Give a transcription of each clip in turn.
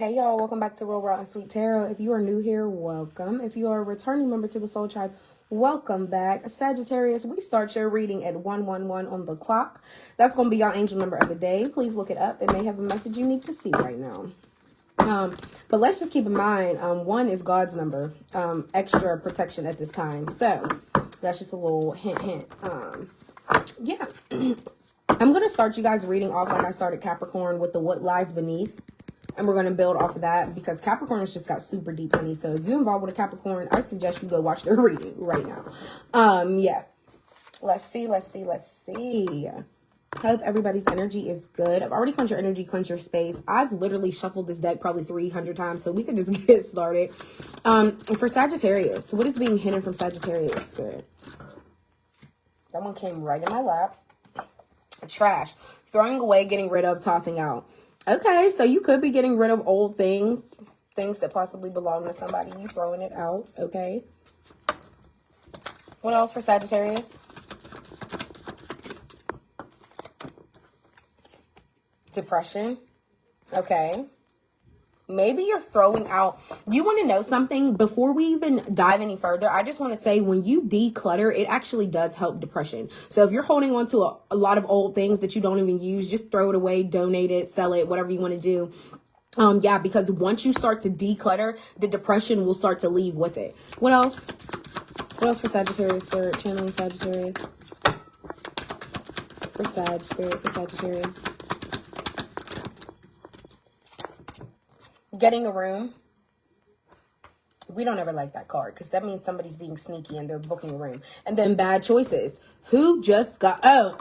Hey y'all, welcome back to Real Raw and Sweet Tarot. If you are new here, welcome. If you are a returning member to the Soul Tribe, welcome back. Sagittarius, we start your reading at 111 on the clock. That's going to be your angel number of the day. Please look it up. It may have a message you need to see right now. But let's just keep in mind, 1 is God's number, extra protection at this time. So that's just a little hint. Yeah. I'm going to start you guys reading off like I started Capricorn with the what lies beneath. And we're going to build off of that because Capricorn has just got super deep, honey. So if you're involved with a Capricorn, I suggest you go watch their reading right now. Yeah. Let's see. Hope everybody's energy is good. I've already cleansed your energy, cleansed your space. I've literally shuffled this deck probably 300 times, so we can just get started. For Sagittarius, what is being hidden from Sagittarius, Spirit? That one came right in my lap. Trash. Throwing away, getting rid of, tossing out. Okay, so you could be getting rid of old things that possibly belong to somebody. You throwing it out, okay? What else for Sagittarius? Depression. Okay. Maybe you're throwing out. You want to know something? Before we even dive any further, I just want to say when you declutter, it actually does help depression. So if you're holding on to a lot of old things that you don't even use, just throw it away, donate it, sell it, whatever you want to do. Yeah, because once you start to declutter, the depression will start to leave with it. What else? What else for Sagittarius, Spirit? Channeling Sagittarius. For Sag, Spirit, for Sagittarius. Getting a room. We don't ever like that card because that means somebody's being sneaky and they're booking a room. And then bad choices. Who just got... Oh.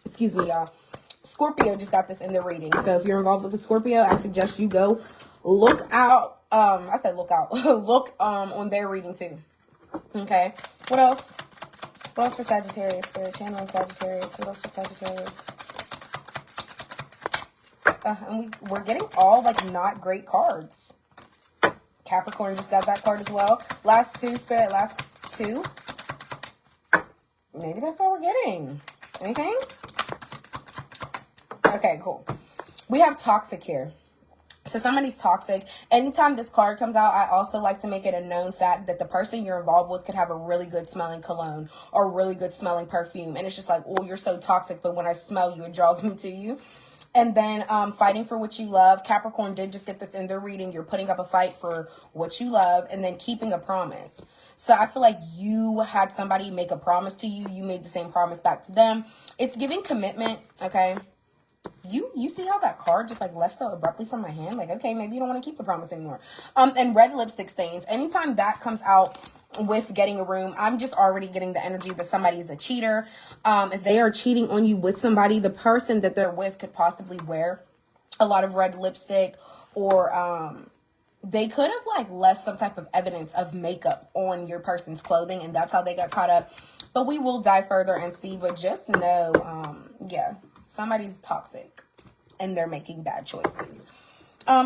Excuse me, y'all. Scorpio just got this in their reading. So if you're involved with a Scorpio, I suggest you go look out. I said look out. Look on their reading too. Okay. What else? What else for Sagittarius? Spirit channeling Sagittarius. What else for Sagittarius? And we're getting all, like, not great cards. Capricorn just got that card as well. Last two, Spirit, last two. Maybe that's all we're getting. Anything? Okay, cool. We have toxic here. So somebody's toxic. Anytime this card comes out, I also like to make it a known fact that the person you're involved with could have a really good smelling cologne or really good smelling perfume. And it's just like, oh, you're so toxic, but when I smell you, it draws me to you. And then fighting for what you love. Capricorn did just get this in their reading. You're putting up a fight for what you love and then keeping a promise. So I feel like you had somebody make a promise to you. You made the same promise back to them. It's giving commitment, okay? You see how that card just like left so abruptly from my hand? Like, okay, maybe you don't want to keep the promise anymore. And red lipstick stains. Anytime that comes out with getting a room, I'm just already getting the energy that somebody is a cheater. If they are cheating on you with somebody, the person that they're with could possibly wear a lot of red lipstick, or they could have like left some type of evidence of makeup on your person's clothing, and that's how they got caught up. But we will dive further and see. But just know, yeah, somebody's toxic and they're making bad choices.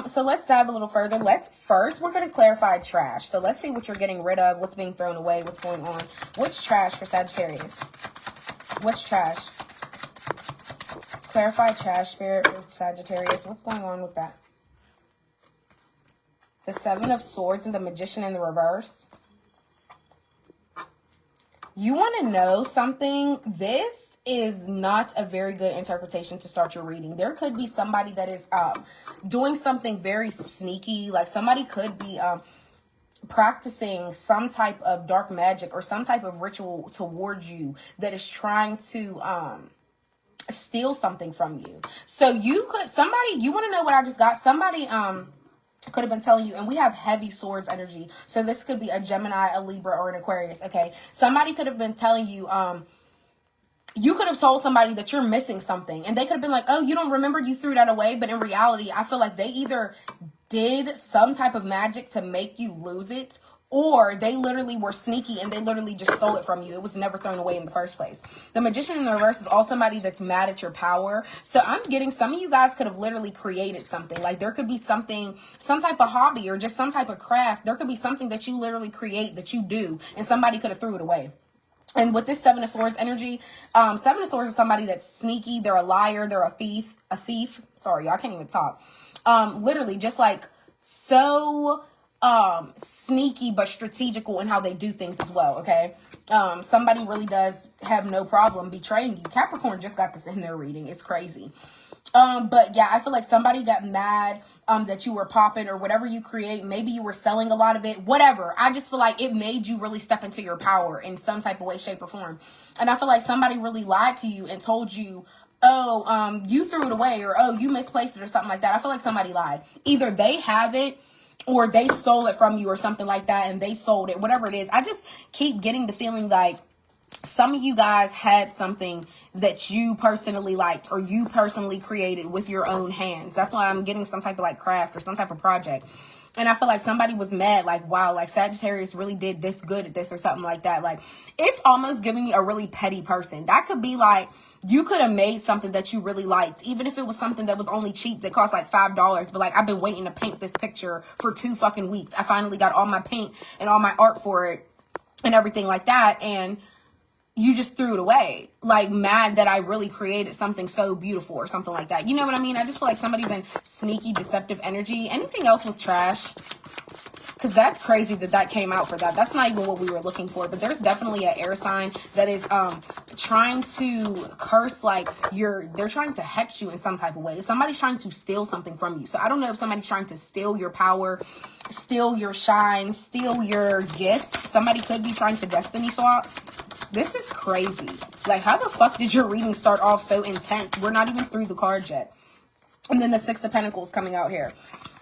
So let's dive a little further. We're going to clarify trash. So let's see what you're getting rid of, what's being thrown away, what's going on. What's trash for Sagittarius? What's trash? Clarify trash, Spirit, for Sagittarius. What's going on with that? The 7 of Swords and the Magician in the reverse. You want to know something? This is not a very good interpretation to start your reading. There could be somebody that is doing something very sneaky. Like somebody could be practicing some type of dark magic or some type of ritual towards you that is trying to steal something from you. So you want to know what I just got? Somebody could have been telling you, and we have heavy swords energy. So this could be a Gemini, a Libra, or an Aquarius. Okay. Somebody could have been telling you, you could have told somebody that you're missing something, and they could have been like, oh, you don't remember, you threw that away. But in reality, I feel like they either did some type of magic to make you lose it, or they literally were sneaky and they literally just stole it from you. It was never thrown away in the first place. The Magician in the reverse is also somebody that's mad at your power. So I'm getting some of you guys could have literally created something. Like there could be something, some type of hobby or just some type of craft. There could be something that you literally create that you do, and somebody could have threw it away. And with this Seven of Swords energy, Seven of Swords is somebody that's sneaky. They're a liar. They're a thief. Sorry, y'all can't even talk. Literally just like so sneaky but strategical in how they do things as well, okay? Somebody really does have no problem betraying you. Capricorn just got this in their reading. It's crazy. But yeah, I feel like somebody got mad that you were popping or whatever you create. Maybe you were selling a lot of it, whatever. I just feel like it made you really step into your power in some type of way, shape, or form. And I feel like somebody really lied to you and told you, oh, you threw it away, or oh, you misplaced it, or something like that. I feel like somebody lied. Either they have it or they stole it from you or something like that, and they sold it, whatever it is. I just keep getting the feeling like some of you guys had something that you personally liked or you personally created with your own hands. That's why I'm getting some type of like craft or some type of project. And I feel like somebody was mad, like, wow, like Sagittarius really did this good at this or something like that. Like, it's almost giving me a really petty person. That could be like, you could have made something that you really liked, even if it was something that was only cheap, that cost like $5. But like, I've been waiting to paint this picture for 2 fucking weeks. I finally got all my paint and all my art for it and everything like that. And you just threw it away, like mad that I really created something so beautiful or something like that. You know what I mean? I just feel like somebody's in sneaky, deceptive energy. Anything else with trash? Because that's crazy that came out for that. That's not even what we were looking for. But there's definitely an air sign that is trying to curse, like they're trying to hex you in some type of way. Somebody's trying to steal something from you. So I don't know if somebody's trying to steal your power, steal your shine, steal your gifts. Somebody could be trying to destiny swap. This is crazy. Like, how the fuck did your reading start off so intense? We're not even through the cards yet. And then the Six of Pentacles coming out here.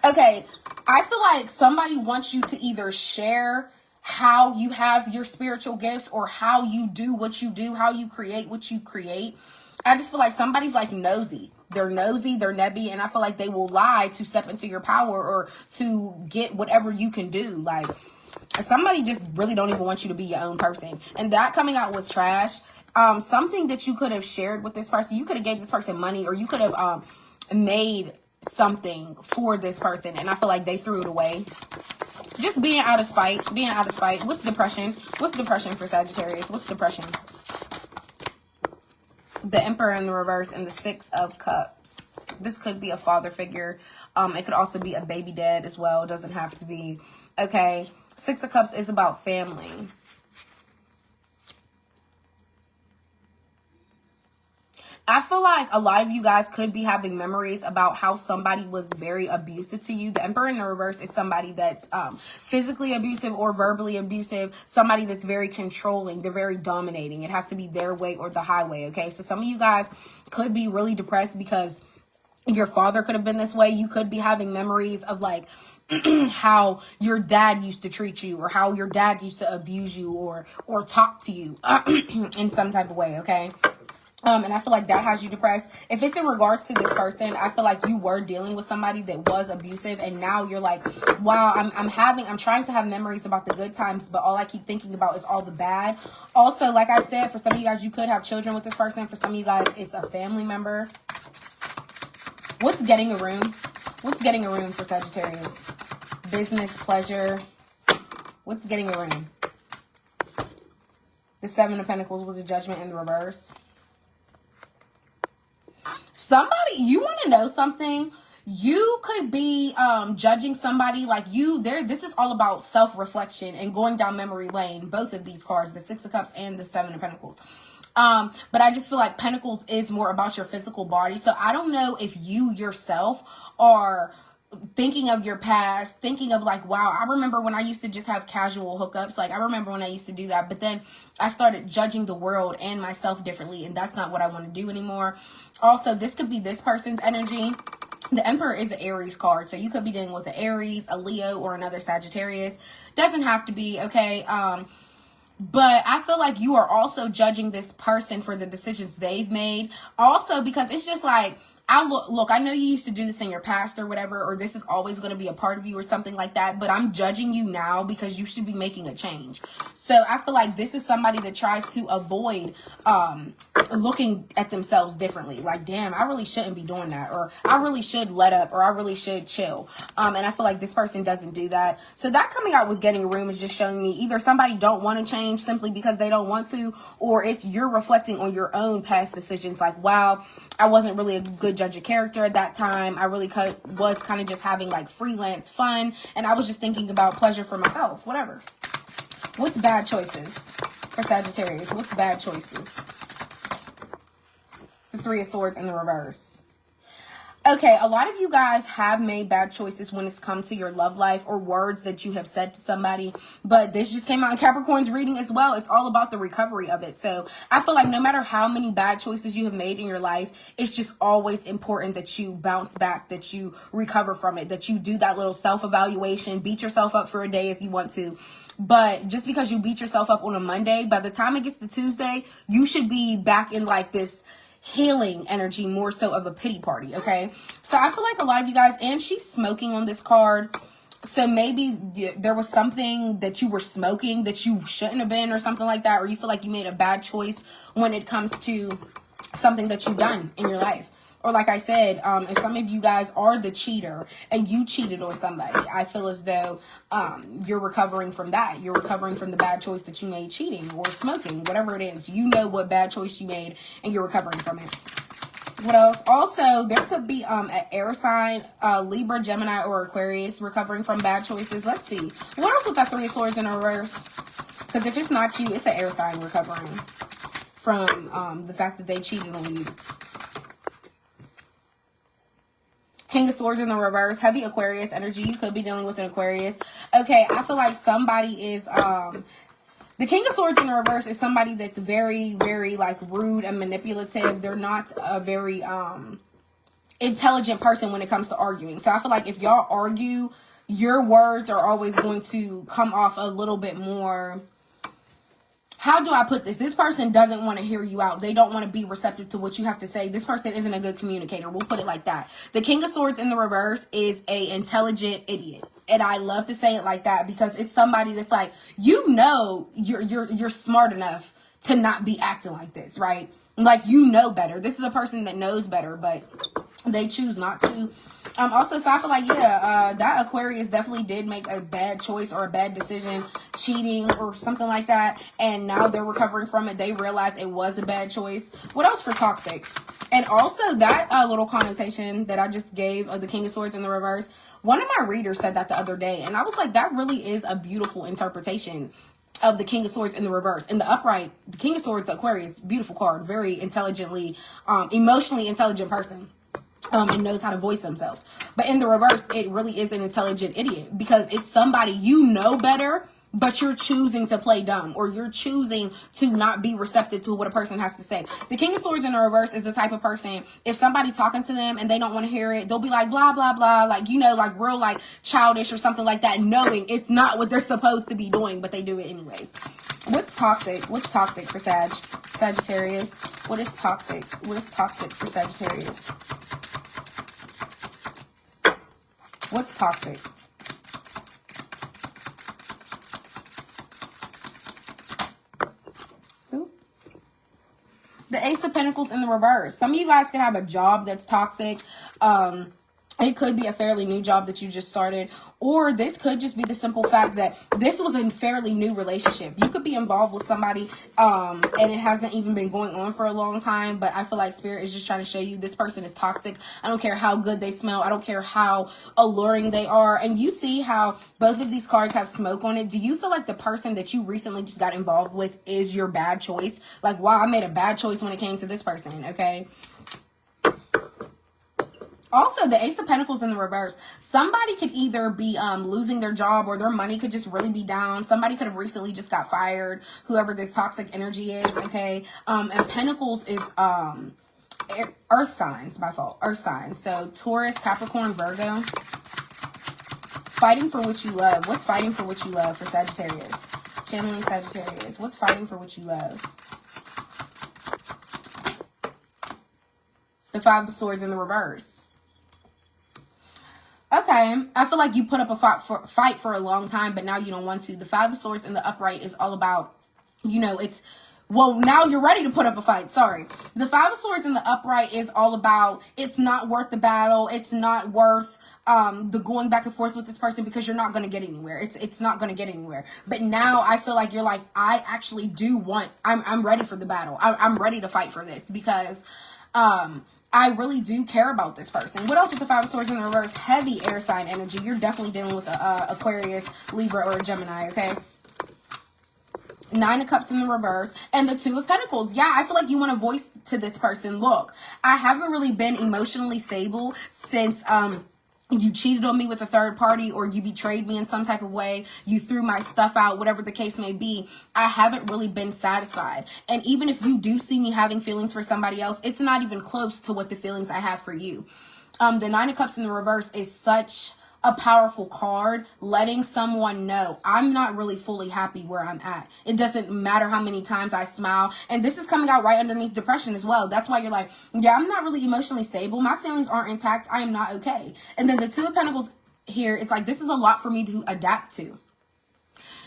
Okay, I feel like somebody wants you to either share how you have your spiritual gifts or how you do what you do, how you create what you create. I just feel like somebody's like nosy. They're nosy, they're nebby, and I feel like they will lie to step into your power or to get whatever you can do. Like, somebody just really don't even want you to be your own person. And that coming out with trash, something that you could have shared with this person, you could have gave this person money, or you could have made something for this person, and I feel like they threw it away. Just being out of spite. What's depression? What's depression for Sagittarius? What's depression? The Emperor in the reverse and the Six of Cups. This could be a father figure. It could also be a baby dad as well. It doesn't have to be. Okay. Six of Cups is about family. I feel like a lot of you guys could be having memories about how somebody was very abusive to you. The Emperor in the reverse is somebody that's physically abusive or verbally abusive. Somebody that's very controlling. They're very dominating. It has to be their way or the highway, okay? So some of you guys could be really depressed because your father could have been this way. You could be having memories of like how your dad used to treat you, or how your dad used to abuse you or talk to you in some type of way, okay? And I feel like that has you depressed. If it's in regards to this person, I feel like you were dealing with somebody that was abusive, and now you're like, wow, I'm trying to have memories about the good times, but all I keep thinking about is all the bad. Also, like I said, for some of you guys, you could have children with this person. For some of you guys, it's a family member. What's getting a room? What's getting a room for Sagittarius? Business, pleasure. What's getting a room? The Seven of Pentacles was a Judgment in the reverse. Somebody, you want to know something? You could be judging somebody like you. This is all about self-reflection and going down memory lane. Both of these cards, the Six of Cups and the Seven of Pentacles. But I just feel like Pentacles is more about your physical body. So I don't know if you yourself are thinking of your past, thinking of like, wow, I remember when I used to just have casual hookups. Like, I remember when I used to do that, but then I started judging the world and myself differently, and that's not what I want to do anymore. Also, this could be this person's energy. The Emperor is an Aries card, so you could be dealing with an Aries, a Leo, or another Sagittarius. Doesn't have to be, okay? But I feel like you are also judging this person for the decisions they've made. Also, because it's just like, look, I know you used to do this in your past or whatever, or this is always going to be a part of you or something like that, but I'm judging you now because you should be making a change. So I feel like this is somebody that tries to avoid looking at themselves differently. Like, damn, I really shouldn't be doing that, or I really should let up, or I really should chill. And I feel like this person doesn't do that. So that coming out with getting room is just showing me either somebody don't want to change simply because they don't want to, or it's you're reflecting on your own past decisions. Like, wow, I wasn't really a good judge of character at that time. I really was kind of just having like freelance fun, and I was just thinking about pleasure for myself, whatever. What's bad choices for Sagittarius? What's bad choices? The Three of Swords in the reverse. Okay, a lot of you guys have made bad choices when it's come to your love life or words that you have said to somebody, but this just came out in Capricorn's reading as well. It's all about the recovery of it. So I feel like no matter how many bad choices you have made in your life, it's just always important that you bounce back, that you recover from it, that you do that little self-evaluation, beat yourself up for a day if you want to. But just because you beat yourself up on a Monday, by the time it gets to Tuesday, you should be back in like this healing energy, more so of a pity party. Okay, so I feel like a lot of you guys, and she's smoking on this card, so maybe there was something that you were smoking that you shouldn't have been, or something like that, or you feel like you made a bad choice when it comes to something that you've done in your life. Or like I said, if some of you guys are the cheater and you cheated on somebody, I feel as though you're recovering from that. You're recovering from the bad choice that you made cheating or smoking, whatever it is. You know what bad choice you made and you're recovering from it. What else? Also, there could be an air sign, Libra, Gemini, or Aquarius recovering from bad choices. Let's see. What else with that Three of Swords in reverse? Because if it's not you, it's an air sign recovering from the fact that they cheated on you. King of Swords in the reverse, heavy Aquarius energy. You could be dealing with an Aquarius. Okay, I feel like somebody is, the King of Swords in the reverse is somebody that's very, very, like, rude and manipulative. They're not a very, intelligent person when it comes to arguing. So I feel like if y'all argue, your words are always going to come off a little bit more, how do I put this? This person doesn't want to hear you out. They don't want to be receptive to what you have to say. This person isn't a good communicator. We'll put it like that. The King of Swords in the reverse is a intelligent idiot. And I love to say it like that because it's somebody that's like, you know, you're smart enough to not be acting like this, right? Like, you know better. This is a person that knows better, but they choose not to. Also, so I feel like, yeah, that Aquarius definitely did make a bad choice or a bad decision, cheating or something like that. And now they're recovering from it. They realize it was a bad choice. What else for toxic? And also that little connotation that I just gave of the King of Swords in the reverse. One of my readers said that the other day. And I was like, that really is a beautiful interpretation of the King of Swords in the reverse. In the upright, the King of Swords, Aquarius, beautiful card, very intelligently, emotionally intelligent person. And knows how to voice themselves. But in the reverse, it really is an intelligent idiot because it's somebody you know better, but you're choosing to play dumb, or you're choosing to not be receptive to what a person has to say. The King of Swords in the reverse is the type of person, if somebody talking to them and they don't want to hear it, they'll be like, blah, blah, blah, like, you know, like real, like, childish or something like that, knowing it's not what they're supposed to be doing, but they do it anyways. What's toxic? What's toxic for Sagittarius? What is toxic? What is toxic for Sagittarius? What's toxic? Ooh. The Ace of Pentacles in the reverse. Some of you guys could have a job that's toxic. It could be a fairly new job that you just started, or this could just be the simple fact that this was a fairly new relationship. You could be involved with somebody, and it hasn't even been going on for a long time, but I feel like Spirit is just trying to show you this person is toxic. I don't care how good they smell. I don't care how alluring they are. And you see how both of these cards have smoke on it. Do you feel like the person that you recently just got involved with is your bad choice? Like, wow, I made a bad choice when it came to this person, okay? Also, the Ace of Pentacles in the reverse. Somebody could either be losing their job, or their money could just really be down. Somebody could have recently just got fired, whoever this toxic energy is, okay? And Pentacles is earth signs, by fault. Earth signs. So Taurus, Capricorn, Virgo. Fighting for what you love. What's fighting for what you love for Sagittarius? Channeling Sagittarius. What's fighting for what you love? The Five of Swords in the reverse. Okay, I feel like you put up a fight for a long time, but now you don't want to. The Five of Swords in the upright is all about, you know, well, now you're ready to put up a fight. Sorry. The Five of Swords in the upright is all about, it's not worth the battle. It's not worth the going back and forth with this person because you're not going to get anywhere. It's not going to get anywhere. But now I feel like you're like, I actually do want, I'm ready for the battle. I'm ready to fight for this because I really do care about this person. What else with the Five of Swords in the reverse? Heavy air sign energy. You're definitely dealing with a Aquarius, Libra, or a Gemini, okay? Nine of Cups in the reverse. And the Two of Pentacles. Yeah, I feel like you want to voice to this person, look, I haven't really been emotionally stable since you cheated on me with a third party, or you betrayed me in some type of way, you threw my stuff out, whatever the case may be. I haven't really been satisfied. And even if you do see me having feelings for somebody else, it's not even close to what the feelings I have for you. The Nine of Cups in the reverse is such a powerful card, letting someone know I'm not really fully happy where I'm at. It doesn't matter how many times I smile. And this is coming out right underneath depression as well. That's why you're like, yeah, I'm not really emotionally stable. My feelings aren't intact. I am not okay. And then the Two of Pentacles here, it's like, this is a lot for me to adapt to.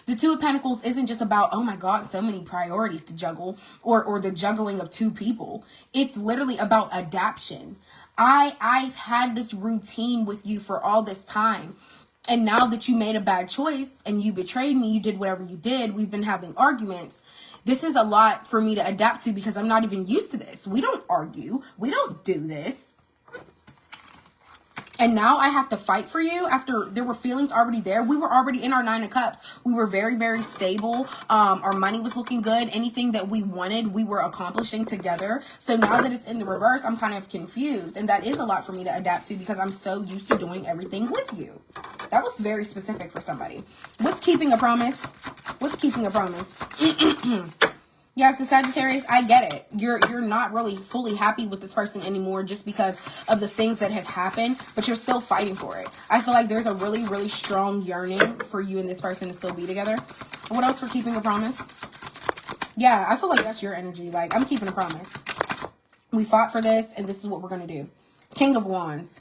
The Two of Pentacles isn't just about, oh my God, so many priorities to juggle, or the juggling of two people. It's literally about adaptation. I've had this routine with you for all this time. And now that you made a bad choice and you betrayed me, you did whatever you did, we've been having arguments. This is a lot for me to adapt to because I'm not even used to this. We don't argue. We don't do this. And now I have to fight for you after there were feelings already there. We were already in our Nine of Cups. We were very, very stable. Our money was looking good. Anything that we wanted, we were accomplishing together. So now that it's in the reverse, I'm kind of confused. And that is a lot for me to adapt to because I'm so used to doing everything with you. That was very specific for somebody. What's keeping a promise? What's keeping a promise? Yeah, so Sagittarius, I get it. You're not really fully happy with this person anymore just because of the things that have happened, but you're still fighting for it. I feel like there's a really, really strong yearning for you and this person to still be together. What else for keeping a promise? Yeah, I feel like that's your energy. Like, I'm keeping a promise. We fought for this, and this is what we're going to do. King of Wands.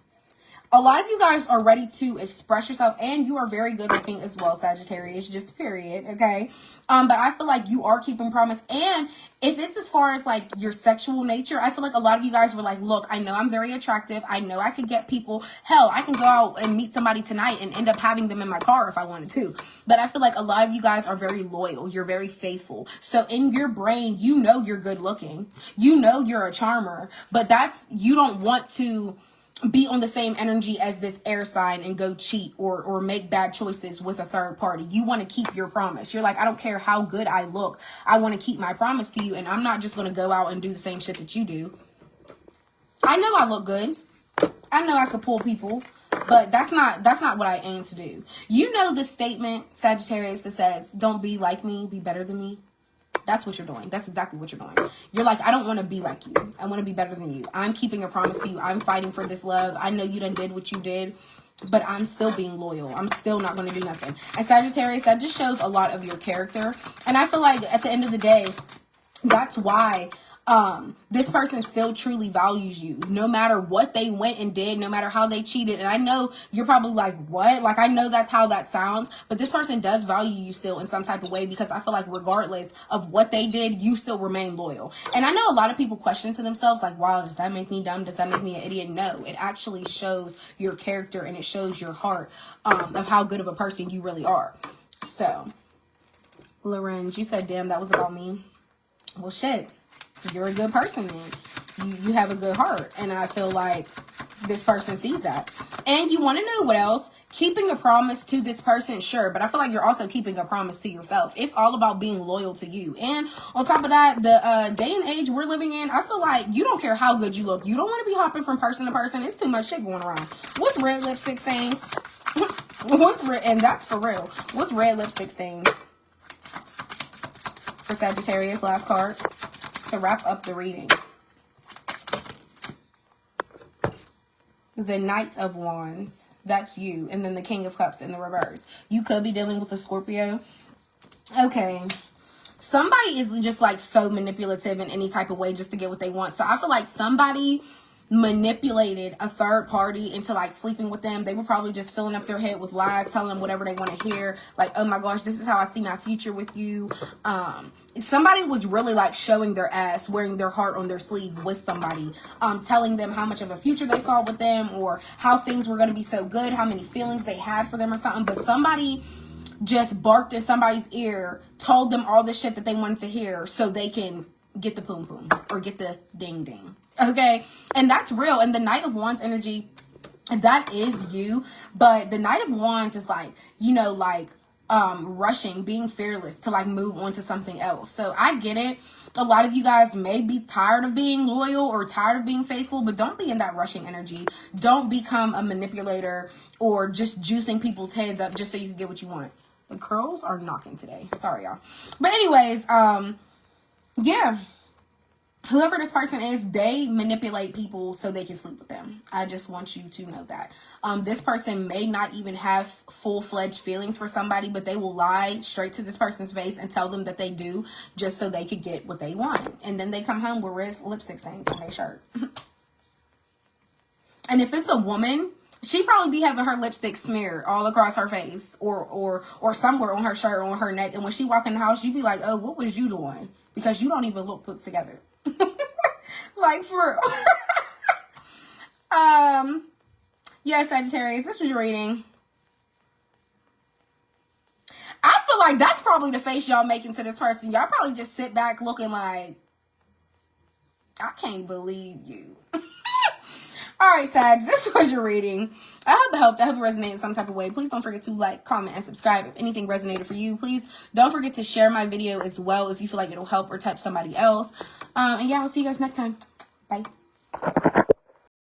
A lot of you guys are ready to express yourself, and you are very good looking as well, Sagittarius, just period, okay? But I feel like you are keeping promise. And if it's as far as like your sexual nature, I feel like a lot of you guys were like, look, I know I'm very attractive. I know I could get people. Hell, I can go out and meet somebody tonight and end up having them in my car if I wanted to. But I feel like a lot of you guys are very loyal. You're very faithful. So in your brain, you know you're good looking. You know you're a charmer. But you don't want to be on the same energy as this air sign and go cheat or make bad choices with a third party. You want to keep your promise. You're like, I don't care how good I look. I want to keep my promise to you, and I'm not just going to go out and do the same shit that you do. I know I look good. I know I could pull people, but that's not what I aim to do. You know the statement, Sagittarius, that says, don't be like me, be better than me. That's what you're doing. That's exactly what you're doing. You're like, I don't want to be like you. I want to be better than you. I'm keeping a promise to you. I'm fighting for this love. I know you done did what you did, but I'm still being loyal. I'm still not going to do nothing. And Sagittarius, that just shows a lot of your character. And I feel like at the end of the day, that's why this person still truly values you, no matter what they went and did, no matter how they cheated. And I know you're probably like, what? Like, I know that's how that sounds, but this person does value you still in some type of way, because I feel like regardless of what they did, you still remain loyal. And I know a lot of people question to themselves, like, wow, does that make me dumb? Does that make me an idiot? No, it actually shows your character, and it shows your heart of how good of a person you really are. So, Lorenz, you said, damn, that was about me. Well, shit. You're a good person then. You have a good heart. And I feel like this person sees that. And you want to know what else? Keeping a promise to this person, sure. But I feel like you're also keeping a promise to yourself. It's all about being loyal to you. And on top of that, the day and age we're living in, I feel like you don't care how good you look. You don't want to be hopping from person to person. It's too much shit going around. What's red lipstick stains? And that's for real. What's red lipstick stains? For Sagittarius, last card. To wrap up the reading. The Knight of Wands, that's you. And then the King of Cups in the reverse. You could be dealing with a Scorpio. Okay. Somebody is just like so manipulative in any type of way just to get what they want. So I feel like somebody manipulated a third party into like sleeping with them. They were probably just filling up their head with lies, telling them whatever they want to hear. Like, oh my gosh, this is how I see my future with you. Somebody was really like showing their ass, wearing their heart on their sleeve with somebody, telling them how much of a future they saw with them, or how things were going to be so good, how many feelings they had for them or something. But somebody just barked in somebody's ear, told them all the shit that they wanted to hear so they can get the poom poom or get the ding ding. Okay, and that's real. And the Knight of Wands energy, that is you. But the Knight of Wands is like, you know, like rushing, being fearless to like move on to something else. So I get it. A lot of you guys may be tired of being loyal or tired of being faithful, but don't be in that rushing energy. Don't become a manipulator or just juicing people's heads up just so you can get what you want. The curls are knocking today. Sorry, y'all. But anyways, yeah. Whoever this person is, they manipulate people so they can sleep with them. I just want you to know that. This person may not even have full-fledged feelings for somebody, but they will lie straight to this person's face and tell them that they do just so they could get what they want. And then they come home with red lipstick stains on their shirt. And if it's a woman, she probably be having her lipstick smeared all across her face or somewhere on her shirt or on her neck. And when she walk in the house, you be like, oh, what was you doing? Because you don't even look put together. Like, for yeah, Sagittarius, this was your reading. I feel like that's probably the face y'all making to this person. Y'all probably just sit back looking like, I can't believe you. All right, Sag, this was your reading. I hope it helped. I hope it resonated in some type of way. Please don't forget to like, comment, and subscribe if anything resonated for you. Please don't forget to share my video as well if you feel like it'll help or touch somebody else. And yeah, I'll see you guys next time. Bye.